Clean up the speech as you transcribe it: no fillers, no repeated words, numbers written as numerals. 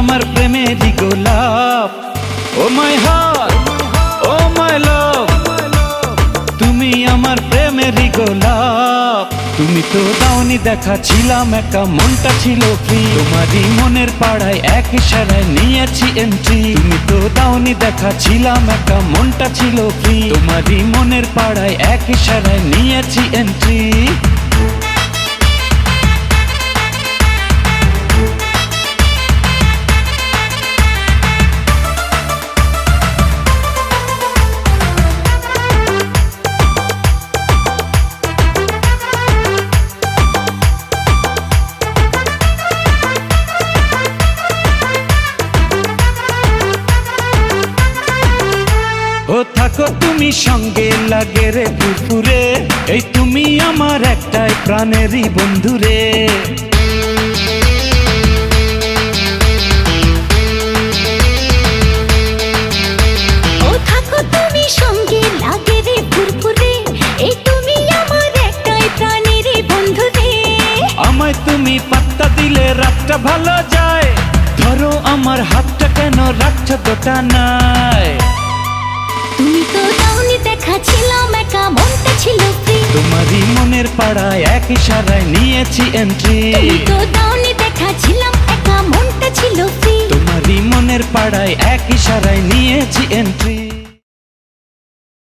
আমার প্রেমেরই গোলাপ। ও my heart, ও মাই লাভ, তুমি আমার প্রেমেরই গোলাপ। তুমি তো দাওনি দেখা, ছিলাম একা, মনটা ছিল ফ্রি। তোমারই মনের পাড়ায় এক ইশারায় নিয়েছি এন্ট্রি। তুমি তো দাওনি দেখা, ছিলাম একা, মনটা ছিল ফ্রি। তোমারই মনের পাড়ায় এক ইশারায় নিয়েছি এন্ট্রি। ও থাকো তুমি সঙ্গে, লাগে রে পুরপুরে, এই তুমি আমার একটাই প্রাণেরই বন্ধুরে। ও থাকো তুমি সঙ্গে, লাগে রে পুরপুরে, এই তুমি আমার একটাই প্রাণেরই বন্ধুরে। আমায় তুমি পাত্তা দিলে রাতটা ভালো যায়, ধরো আমার হাতটা কেন রাখছো গোটা নাই। তুমি তো দাওনি দেখা, ছিলাম একা, মনটা ছিল ফ্রি। তোমারই মনের পাড়ায় এক ইশারায় নিয়েছি এন্ট্রি। তুমি তো দাওনি দেখা, ছিলাম একা, মনটা ছিল ফ্রি। তোমারই মনের পাড়ায় এক ইশারায় নিয়েছি এন্ট্রি।